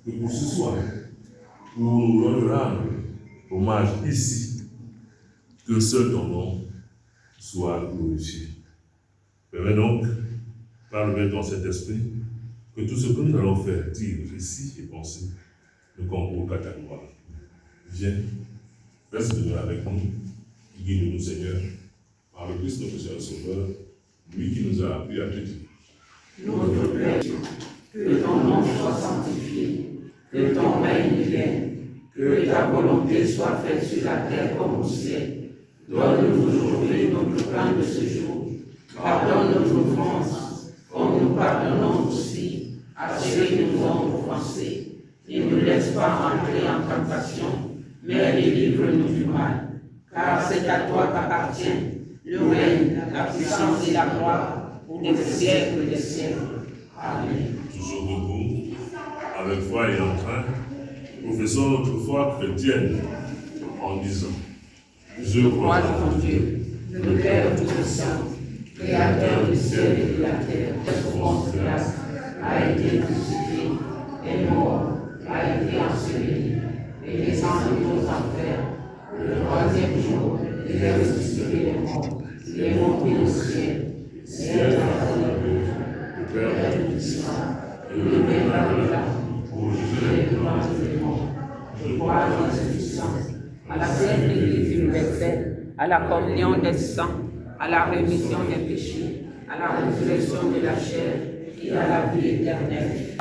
que pour ce soir, où nous voulons rendre hommage ici, que seul ton nom soit glorifié. Permets donc, par le biais de ton Saint-Esprit, que tout ce que nous allons faire, dire ici et penser, ne concourt qu'à ta gloire. Viens, reste demeure avec nous, guide-nous Seigneur, par le Christ notre Seigneur Sauveur, lui qui nous a appris à te dire. Notre Père, que ton nom soit sanctifié, que ton règne vienne, que ta volonté soit faite sur la terre comme au ciel. Donne-nous aujourd'hui notre pain de ce jour. Pardonne nos offenses, comme nous pardonnons aussi à ceux qui nous ont offensés. Ne nous laisse pas entrer en tentation, mais délivre-nous du mal. Car c'est à toi qu'appartient le règne, la puissance et la gloire pour les siècles des siècles. Amen. Toujours debout, avec foi et en train, professons notre foi chrétienne en disant: Je crois en Dieu, le Père Tout-Puissant, Créateur du ciel et de la terre, pour notre grâce, a été crucifié, est mort, a été enseveli, et descendu aux enfers. Le troisième jour, il est ressuscité des morts, il est monté au ciel, et est à le Père Tout-Puissant, et il viendra de là pour juger les vivants et les morts. Je crois en l'insuffisance, à la Sainte Église universelle, à la communion des saints, à la rémission des péchés, à la résurrection de la chair et à la vie éternelle.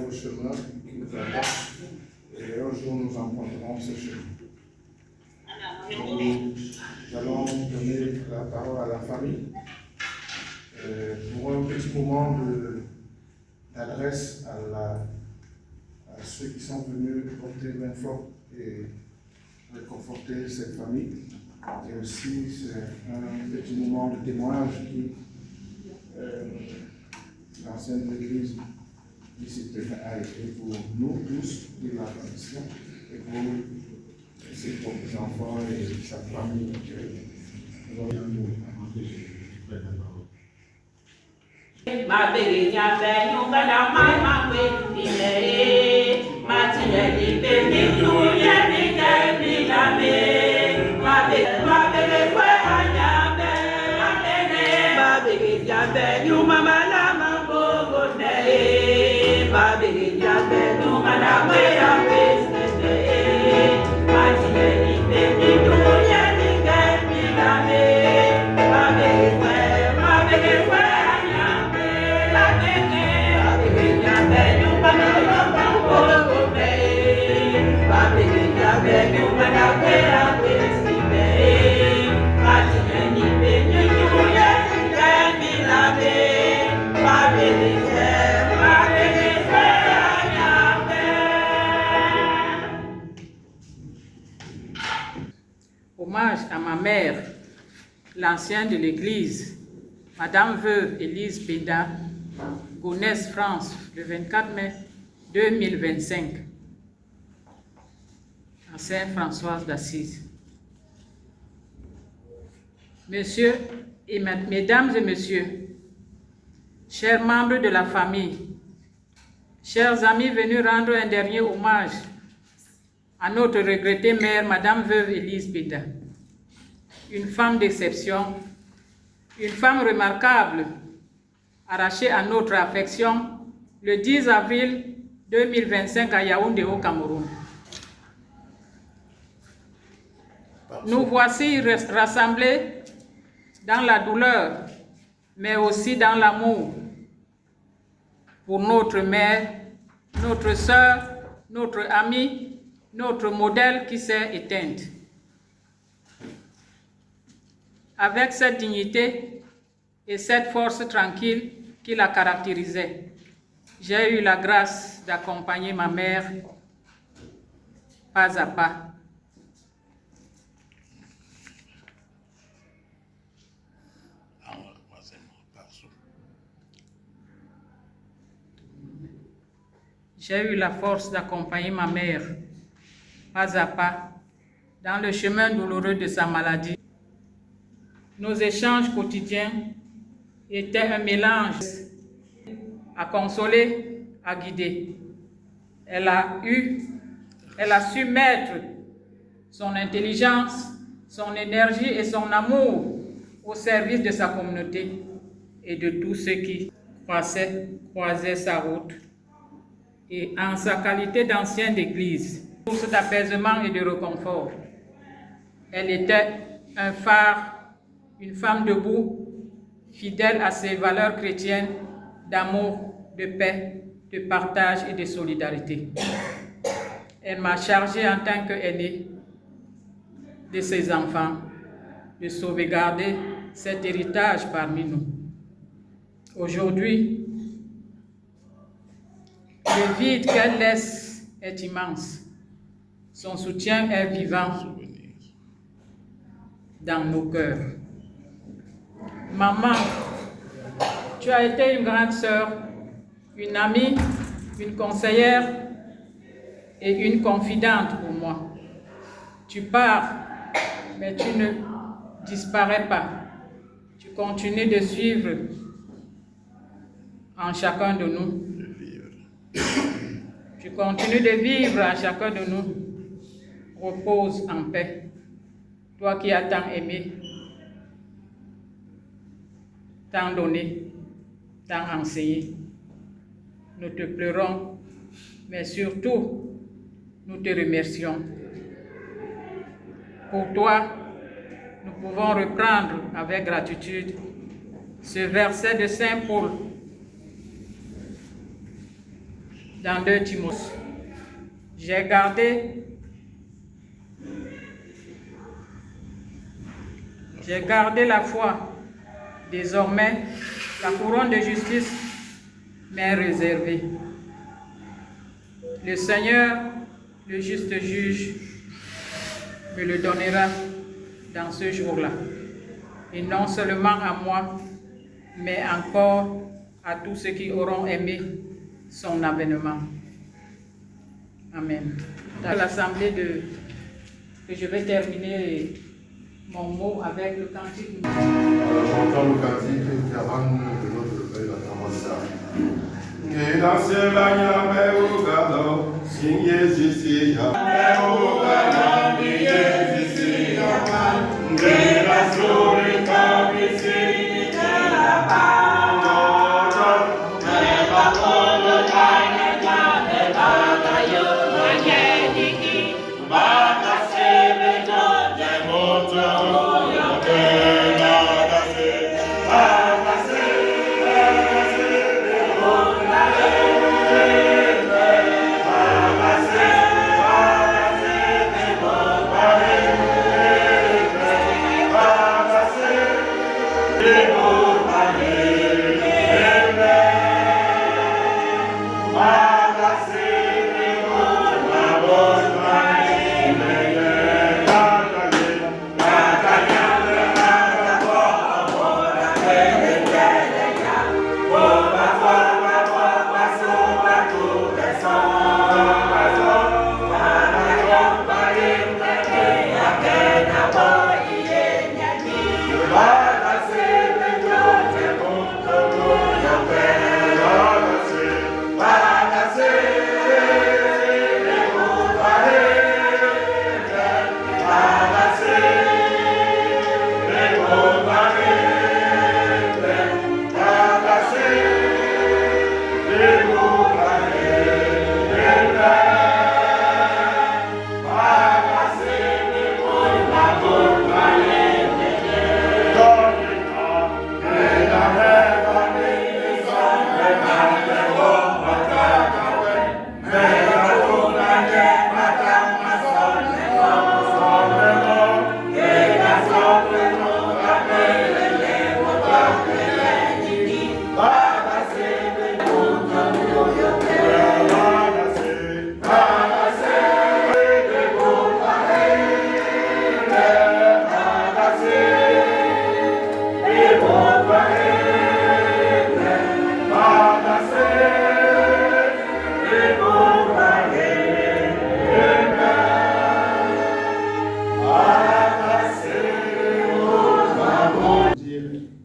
notre chemin qui nous attend. Et un jour, nous emprunterons ce chemin. Donc, nous allons donner la parole à la famille pour un petit moment d'adresse à ceux qui sont venus porter main forte et réconforter cette famille. Et aussi, c'est un petit moment de témoignage qui l'ancienne Église ici a été pour nous tous, de la commission, et pour ses propres enfants et sa famille. Ma bella bella bella mamma quindi ma ti devi bene tu ya mi che la me ma bella fa ma bella bella mama la ma go ne ma bella bella mama ya peste ma ti devi bene tu ya mi che la me ma bella Hommage à ma mère, l'ancienne de l'Église, Madame Veuve Élise Péda, Gonesse, France, le 24 mai 2025, à Saint-François d'Assise. Mesdames et messieurs, chers membres de la famille, chers amis venus rendre un dernier hommage à notre regrettée mère, Madame Veuve Élise Péda, une femme d'exception, une femme remarquable, arrachée à notre affection le 10 avril 2025 à Yaoundé au Cameroun. Nous voici rassemblés dans la douleur, mais aussi dans l'amour pour notre mère, notre sœur, notre amie, notre modèle qui s'est éteinte. Avec cette dignité et cette force tranquille qui la caractérisait, j'ai eu la grâce d'accompagner ma mère pas à pas. J'ai eu la force d'accompagner ma mère pas à pas dans le chemin douloureux de sa maladie. Nos échanges quotidiens étaient un mélange à consoler, à guider. Elle a su mettre son intelligence, son énergie et son amour au service de sa communauté et de tous ceux qui croisaient sa route. Et en sa qualité d'ancienne d'église, source d'apaisement et de réconfort, elle était un phare, une femme debout, fidèle à ses valeurs chrétiennes d'amour, de paix, de partage et de solidarité. Elle m'a chargée en tant qu'aînée de ses enfants de sauvegarder cet héritage parmi nous. Aujourd'hui, le vide qu'elle laisse est immense. Son soutien est vivant dans nos cœurs. Maman, tu as été une grande sœur, une amie, une conseillère et une confidente pour moi. Tu pars, mais tu ne disparais pas. Tu continues de suivre en chacun de nous. Tu continues de vivre en chacun de nous. Repose en paix. Toi qui as tant aimé, tant donné, tant enseigné. Nous te pleurons, mais surtout, nous te remercions. Pour toi, nous pouvons reprendre avec gratitude ce verset de Saint Paul. dans 2 Timothée. J'ai gardé la foi. Désormais, la couronne de justice m'est réservée. Le Seigneur, le juste juge, me le donnera dans ce jour-là. Et non seulement à moi, mais encore à tous ceux qui auront aimé son avènement. Amen. Dans l'assemblée que je vais terminer mon mot avec le cantique. J'entends le cantique qui avance de notre Père la Tamasa. Que la Seigneur me ugalo, signe ici, me ugalo, signe ici, que la sole capisci, que la pamoja, que la polo caine, que la tayo, magnifique, bata sebe no de moto, que nada se, bata se.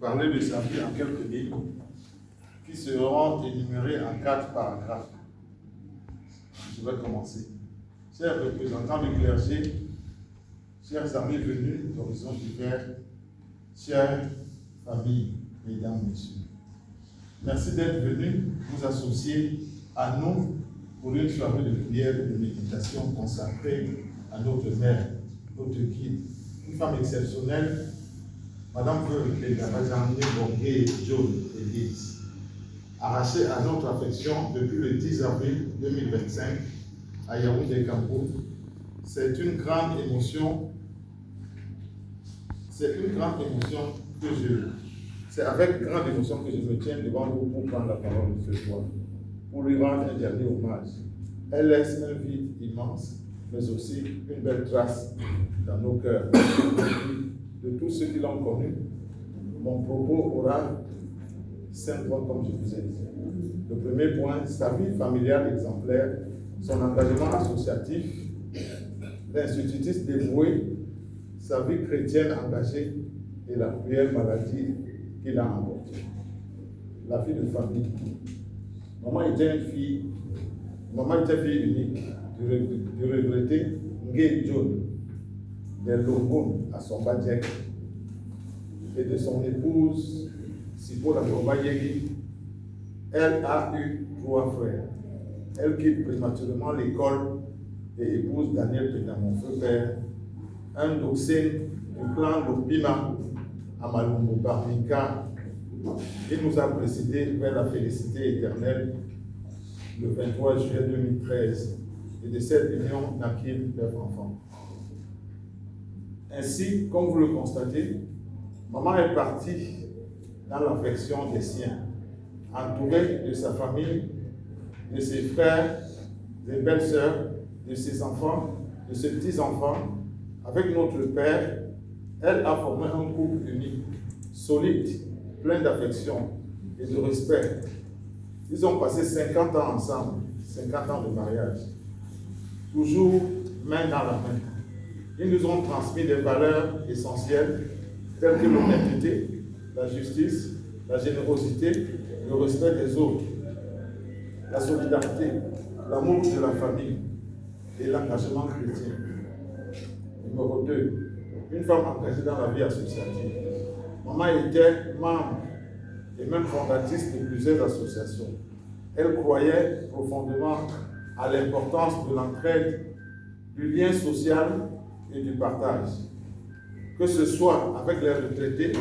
Parler de sa vie en quelques lignes qui seront énumérées en 4 paragraphes. Je vais commencer. Chers représentants du clergé, chers amis venus d'horizons divers, chères familles, mesdames, messieurs, merci d'être venus vous associer à nous pour une soirée de prière et de méditation consacrée à notre mère, notre guide, une femme exceptionnelle, Madame Gabazani Bongué John Elise, arrachée à notre affection depuis le 10 avril 2025 à Yaoundé Cameroun. C'est une grande émotion. C'est avec grande émotion que je me tiens devant vous pour prendre la parole ce soir, pour lui rendre un dernier hommage. Elle laisse un vide immense, mais aussi une belle trace dans nos cœurs. De tous ceux qui l'ont connu, mon propos aura 5 points comme je vous ai dit. Le premier point, sa vie familiale exemplaire, son engagement associatif, l'institutrice dévouée, sa vie chrétienne engagée et la cruelle maladie qu'il a emportée. La vie de famille. Maman était fille unique du regretté Ngé John des Longon à son Badjek et de son épouse Sipo Lagobayegi. Elle a eu 3 frères. Elle quitte prématurément l'école et épouse Daniel Pédamonfeu Père, un doxin du clan Lopima à Malumbo Barnika. Il nous a précédés vers la félicité éternelle le 23 juillet 2013 et de cette union naquirent 9 enfants. Ainsi, comme vous le constatez, maman est partie dans l'affection des siens, entourée de sa famille, de ses frères, des belles-sœurs, de ses enfants, de ses petits-enfants. Avec notre père, elle a formé un couple uni, solide, plein d'affection et de respect. Ils ont passé 50 ans ensemble, 50 ans de mariage, toujours main dans la main. Ils nous ont transmis des valeurs essentielles telles que l'honnêteté, la justice, la générosité, le respect des autres, la solidarité, l'amour de la famille et l'engagement chrétien. Numéro 2, une femme engagée dans la vie associative. Maman était membre et même fondatrice de plusieurs associations. Elle croyait profondément à l'importance de l'entraide, du lien social et du partage. Que ce soit avec les retraités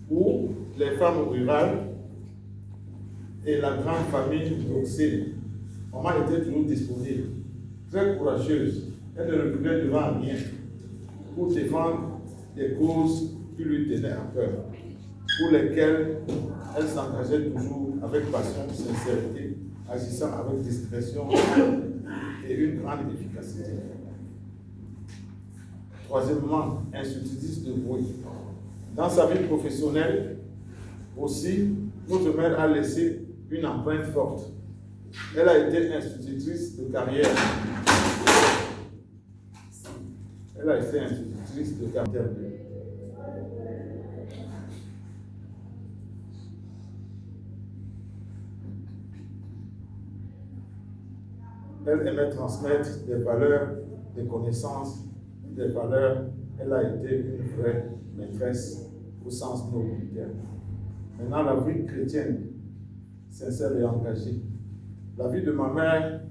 ou les femmes rurales et la grande famille d'Oxé. Maman était toujours disponible, très courageuse. Elle ne reculait devant rien pour défendre des causes qui lui tenaient à cœur, pour lesquelles elle s'engageait toujours avec passion, sincérité, agissant avec discrétion et une grande efficacité. Troisièmement, institutrice de bruit. Dans sa vie professionnelle aussi, notre mère a laissé une empreinte forte. Elle a été institutrice de carrière. Elle a été institutrice de carrière. Elle aimait transmettre des valeurs, des connaissances, des valeurs. Elle a été une vraie maîtresse au sens noble du terme. Maintenant, la vie chrétienne, sincère et engagée. La vie de ma mère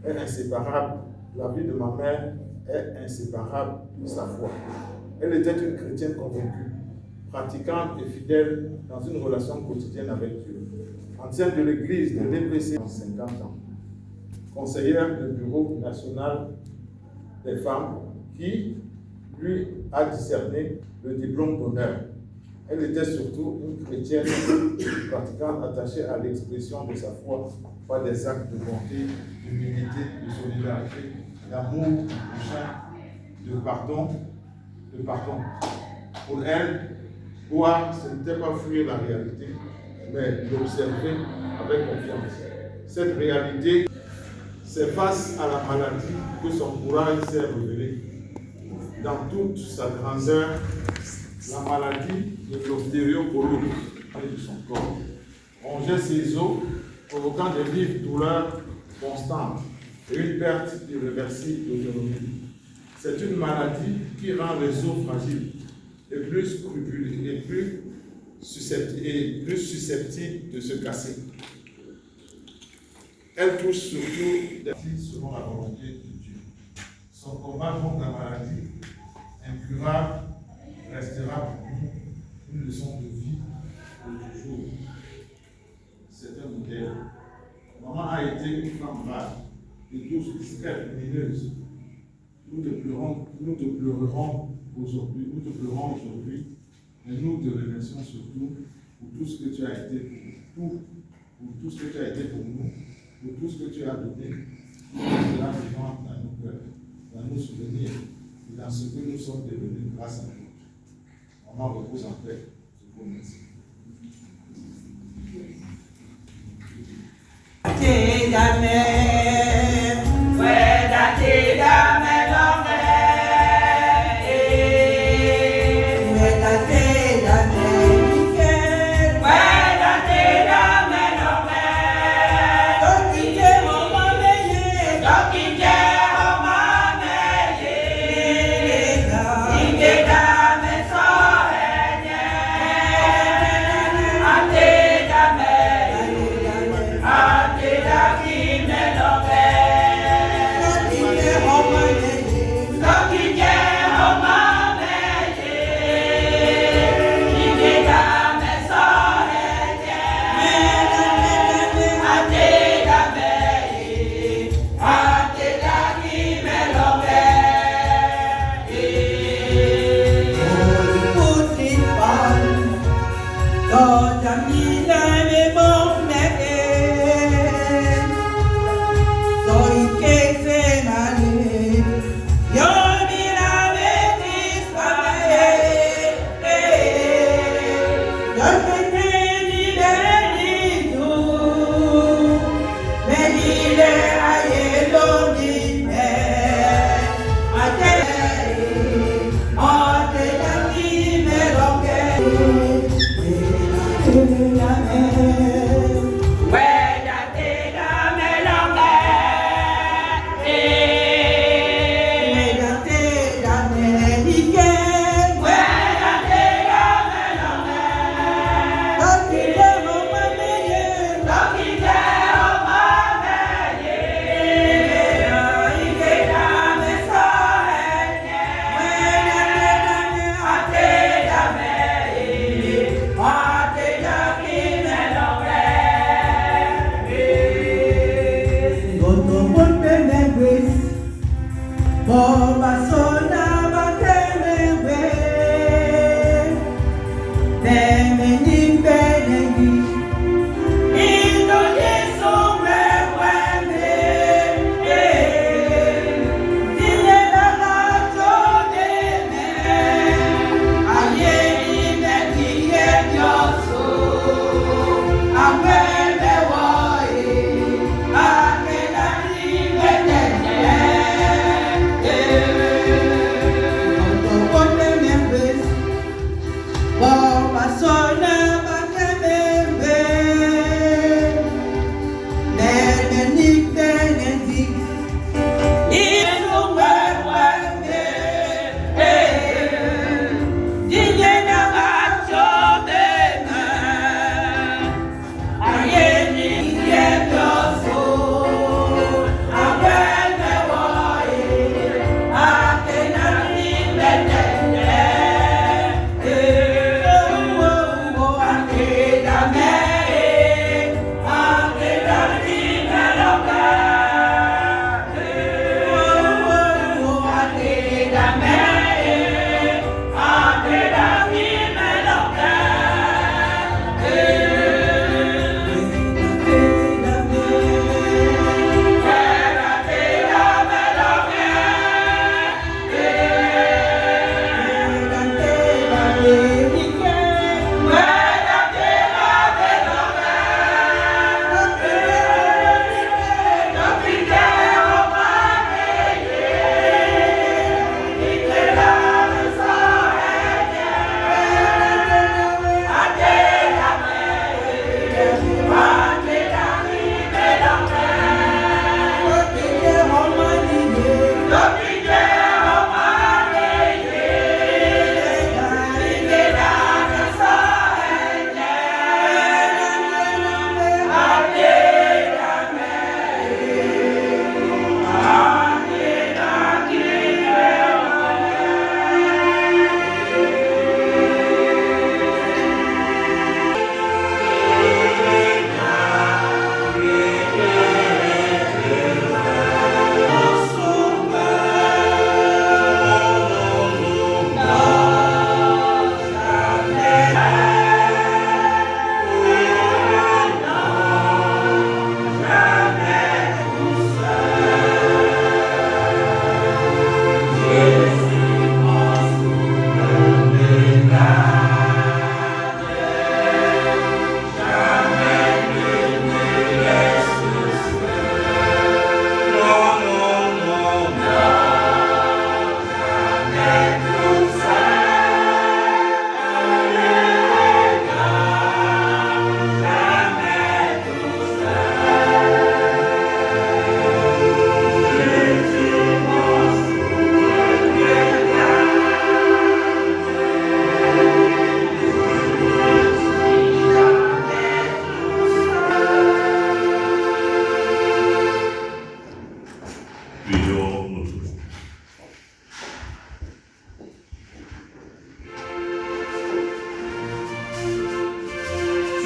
est inséparable. La vie de ma mère est inséparable de sa foi. Elle était une chrétienne convaincue, pratiquante et fidèle dans une relation quotidienne avec Dieu. Ancienne de l'église de l'EPC en 50 ans. Conseillère du bureau national des femmes qui lui a discerné le diplôme d'honneur. Elle était surtout une chrétienne pratiquante attachée à l'expression de sa foi par des actes de bonté, d'humilité, de solidarité, d'amour, de prochain, de pardon. Pour elle, voir, ce n'était pas fuir la réalité, mais l'observer avec confiance. Cette réalité, c'est face à la maladie que son courage s'est révélé. Dans toute sa grandeur, la maladie de l'ostéoporose de son corps rongeait ses os, provoquant des vives douleurs constantes et une perte irréversible d'autonomie. C'est une maladie qui rend les os fragiles et plus scrupuleux et plus susceptibles de se casser. Elle touche surtout des filles selon la volonté de Dieu. Son combat contre la maladie incurable restera pour nous une leçon de vie pour toujours. C'est un modèle. Maman a été une femme brave et douce, discrète, lumineuse. Nous te pleurerons aujourd'hui, mais nous te remercions surtout pour tout ce que tu as été pour tout ce que tu as été pour nous, pour tout ce que tu as donné, cela vivant dans nos cœurs, dans nos souvenirs et dans ce que nous sommes devenus grâce à nous. Maman repose en paix. Je vous remercie. Ate da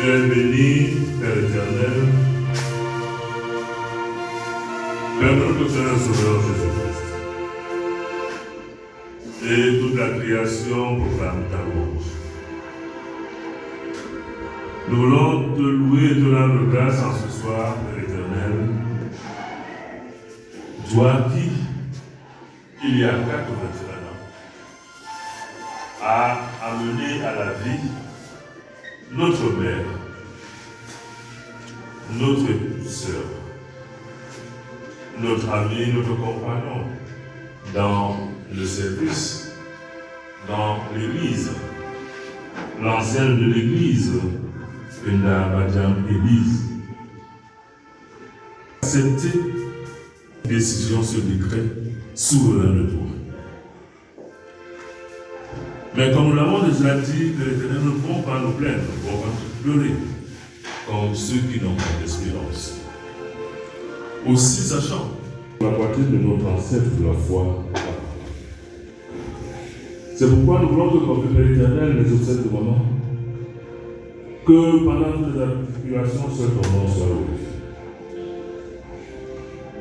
es béni, Père éternel. Père notre Seigneur Sauveur Jésus-Christ. Et toute la création proclame ta louange. Nous voulons te louer et te rendre grâce en ce soir, Père éternel. Toi qui, il y a 81 ans, a amené à la vie notre mère, notre sœur, notre ami, notre compagnon, dans le service, dans l'église, l'ancienne de l'église, Penda Badiam Élise. Accepter décision, ce décret souverain de toi. Mais comme nous l'avons déjà dit, l'Éternel ne vont pas nous plaindre, ne vont pas pleurer, comme ceux qui n'ont pas d'espérance. Aussi sachant la poitrine de notre ancêtre de la foi. C'est pourquoi nous voulons te confier, l'Éternel, les obsèques de maman, que pendant toutes les articulations, seul ton nom soit loué.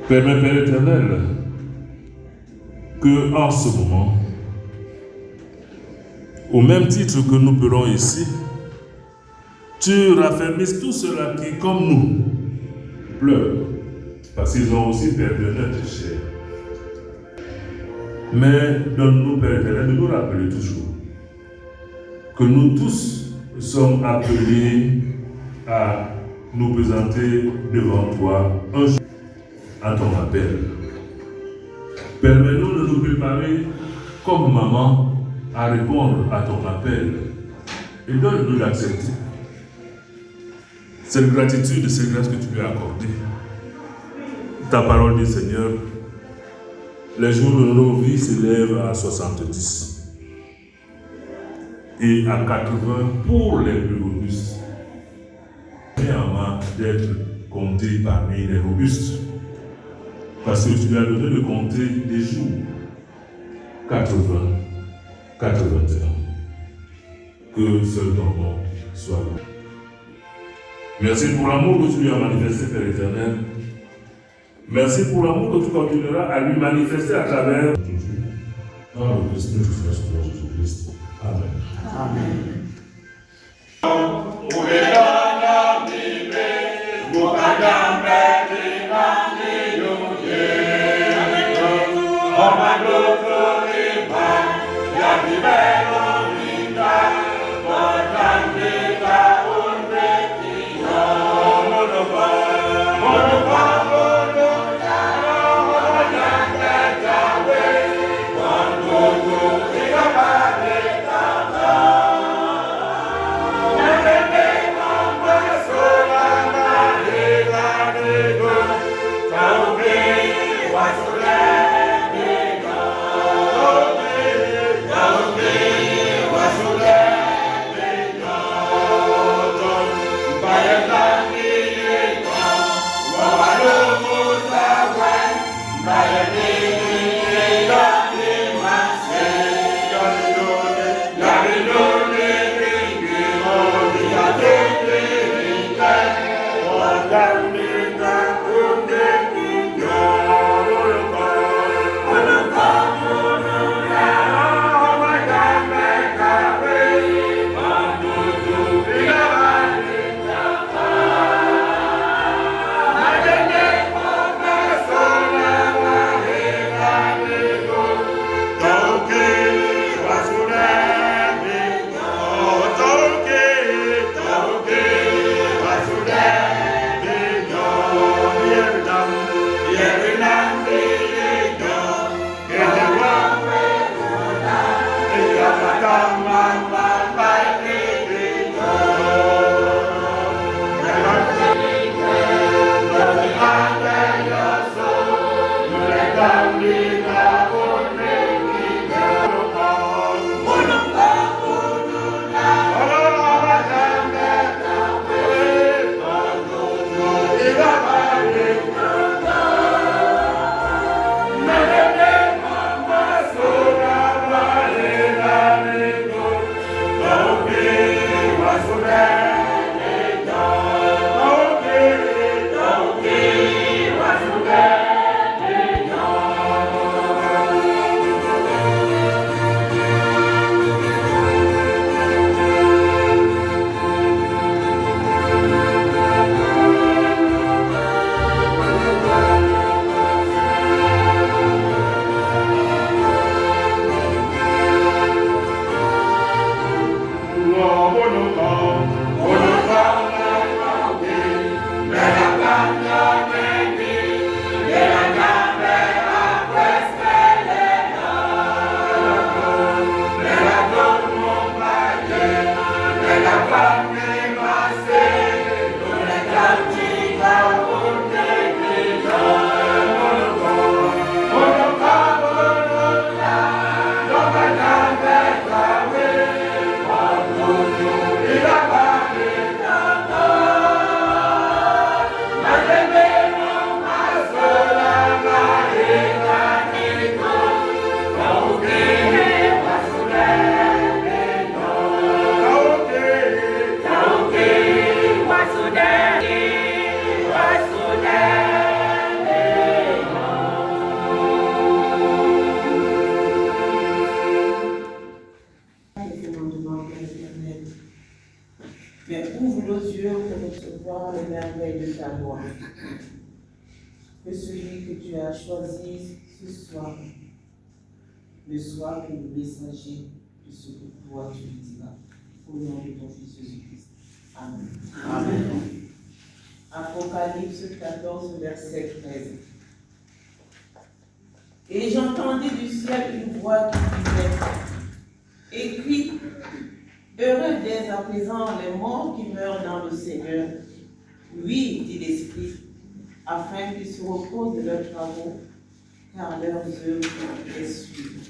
Permets, Père éternel, que en ce moment, au même titre que nous pleurons ici, tu raffermisses tous ceux-là qui, comme nous, pleurent, parce qu'ils ont aussi perdu un être cher. Mais donne-nous, Père éternel, de nous rappeler toujours que nous tous sommes appelés à nous présenter devant toi un jour à ton appel. Permets-nous de nous préparer comme maman à répondre à ton appel et donne-nous d'accepter cette gratitude, cette grâce que tu lui as accordée. Ta parole dit, Seigneur, les jours de nos vies s'élèvent à 70 et à 80 pour les plus robustes. Néanmoins, d'être compté parmi les robustes, parce que tu lui as donné de compter des jours 80, 81. Que seul ton nom soit là. Merci pour l'amour que tu lui as manifesté, Père éternel. Merci pour l'amour que tu continueras à lui manifester à travers Jésus. Dans le Christ, notre frère Seigneur Jésus-Christ. Amen. Amen. Amen. mais ouvre nos yeux pour recevoir les merveilles de ta loi. Que celui que tu as choisi ce soir ne soit que le messager de ce que toi tu diras. Au nom de ton Fils Jésus-Christ. Amen. Amen. Apocalypse 14, verset 13. Et j'entendis du ciel une voix qui disait, écrit, heureux dès à présent les morts qui meurent dans le Seigneur. Oui, dit l'Esprit, afin qu'ils se reposent de leurs travaux, car leurs œuvres les suivent.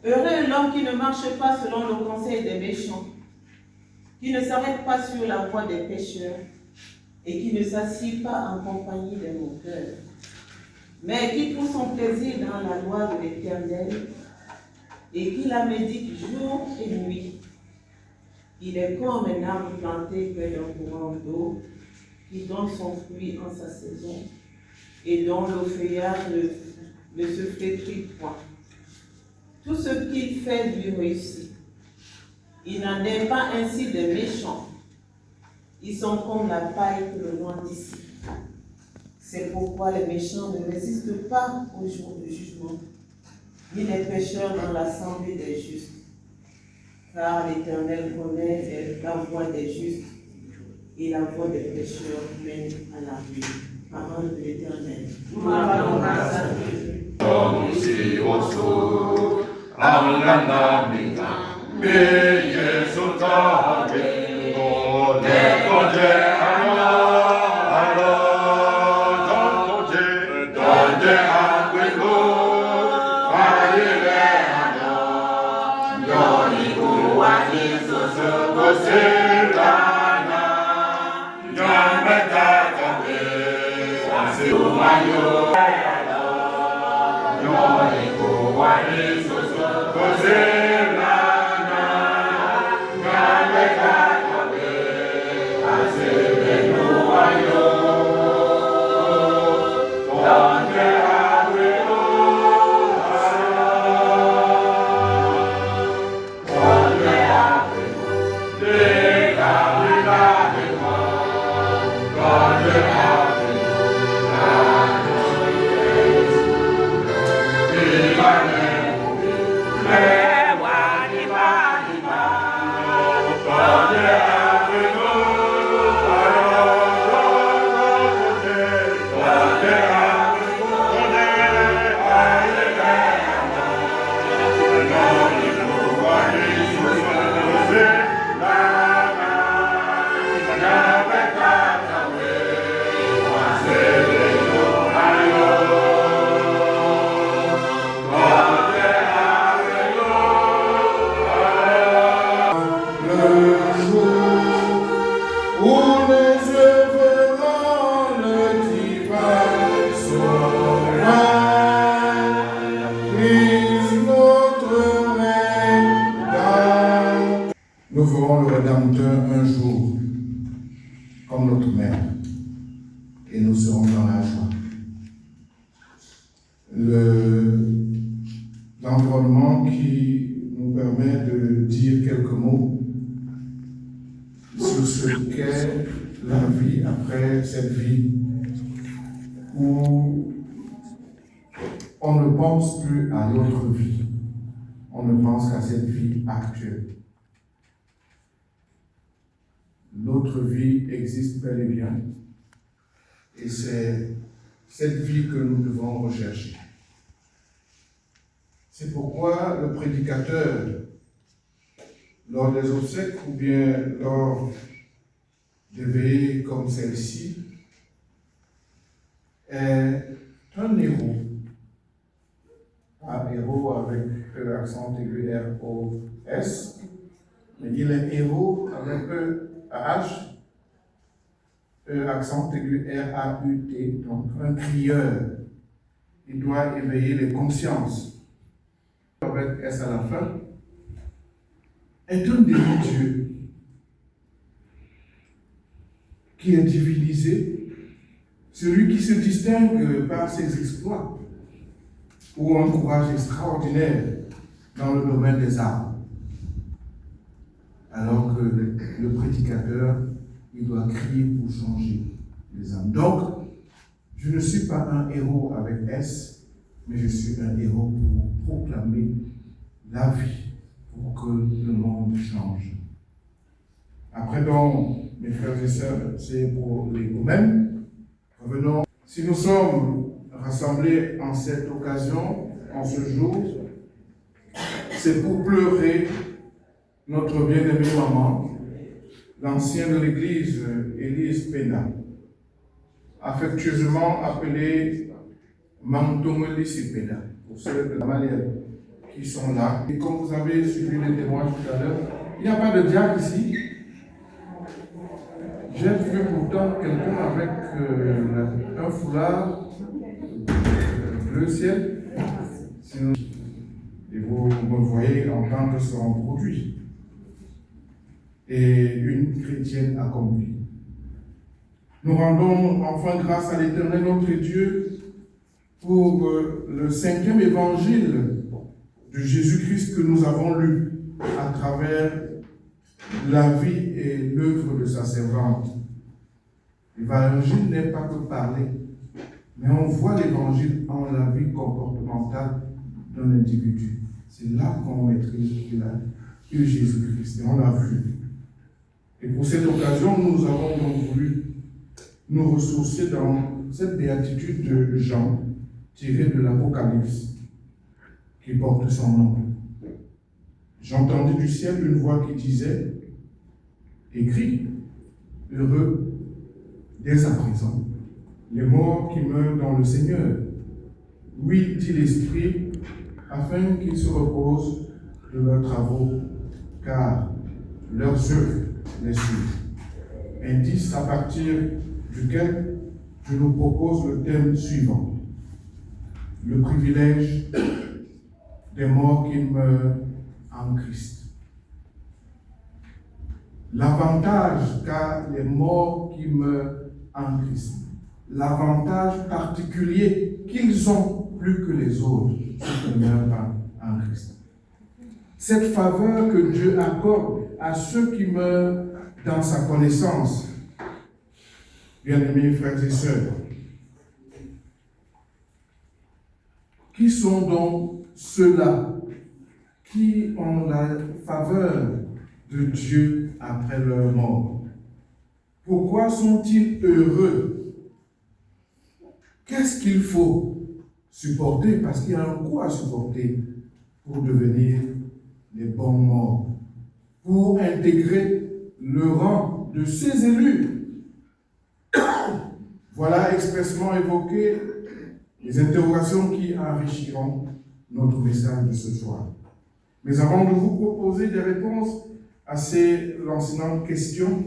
Heureux l'homme qui ne marche pas selon le conseil des méchants, qui ne s'arrête pas sur la voie des pécheurs, et qui ne s'assied pas en compagnie des moqueurs, mais qui trouve son plaisir dans la loi de l'Éternel, et qui la médite jour et nuit. Il est comme un arbre planté près d'un courant d'eau, qui donne son fruit en sa saison, et dont le feuillage ne se flétrit point. Tout ce qu'il fait lui réussit. Il n'en est pas ainsi des méchants. Ils sont comme la paille que le vent dissipe. C'est pourquoi les méchants ne résistent pas au jour du jugement, ni les pécheurs dans l'assemblée des justes. Car l'Éternel connaît la voie des justes, et la voie des pécheurs mène à la vie. Parole de l'Éternel. Nous avons grâce à Dieu. Nous verrons le Rédempteur un jour comme notre mère et nous serons dans la joie. L'environnement qui nous permet de dire quelques mots sur ce qu'est la vie après cette vie où on ne pense plus à l'autre vie, on ne pense qu'à cette vie actuelle. L'autre vie existe bel et bien, et c'est cette vie que nous devons rechercher. C'est pourquoi le prédicateur, lors des obsèques ou bien lors des veillées comme celle-ci, est un héros. Un héros avec l'accent aigu R-O-S, mais il est héros avec E-H, accent aigu R-A-U-T, donc un crieur. Il doit éveiller les consciences. Avec S à la fin, est un demi-dieu qui est divinisé, celui qui se distingue par ses exploits ou un courage extraordinaire dans le domaine des arts. alors que le prédicateur, il doit crier pour changer les âmes. Donc, je ne suis pas un héros avec S, mais je suis un héros pour proclamer la vie, pour que le monde change. Après donc, mes frères et sœurs, c'est pour les mêmes. Revenons. Si nous sommes rassemblés en cette occasion, en ce jour, c'est pour pleurer notre bien-aimée maman, l'ancienne de l'église, Élise Pena, affectueusement appelée Mantomeli Pena, pour ceux de la Malienne qui sont là. Et comme vous avez suivi les témoins tout à l'heure, il n'y a pas de diacre ici. J'ai vu pourtant quelqu'un avec un foulard bleu ciel. Et vous me voyez en tant que son produit. Et une chrétienne accomplie. Nous rendons enfin grâce à l'Éternel notre Dieu pour le 5e évangile de Jésus-Christ que nous avons lu à travers la vie et l'œuvre de sa servante. L'évangile n'est pas que parler, mais on voit l'évangile en la vie comportementale d'un individu. C'est là qu'on maîtrise qu'il a eu Jésus-Christ, et on l'a vu. Et pour cette occasion, nous avons donc voulu nous ressourcer dans cette béatitude de Jean, tirée de l'Apocalypse, qui porte son nom. J'entendis du ciel une voix qui disait, écrit, heureux dès à présent, les morts qui meurent dans le Seigneur. Oui, dit l'Esprit, afin qu'ils se reposent de leurs travaux, car leurs œuvres les suivent. Indice à partir duquel je nous propose le thème suivant. Le privilège des morts qui meurent en Christ. L'avantage qu'a les morts qui meurent en Christ. L'avantage particulier qu'ils ont plus que les autres, ceux qui ne meurent pas en Christ. Cette faveur que Dieu accorde à ceux qui meurent dans sa connaissance. Bien-aimés frères et sœurs, qui sont donc ceux-là qui ont la faveur de Dieu après leur mort? Pourquoi sont-ils heureux? Qu'est-ce qu'il faut supporter? Parce qu'il y a un coût à supporter pour devenir les bons morts, pour intégrer le rang de ces élus. Voilà expressément évoqué les interrogations qui enrichiront notre message de ce soir. Mais avant de vous proposer des réponses à ces lancinantes questions,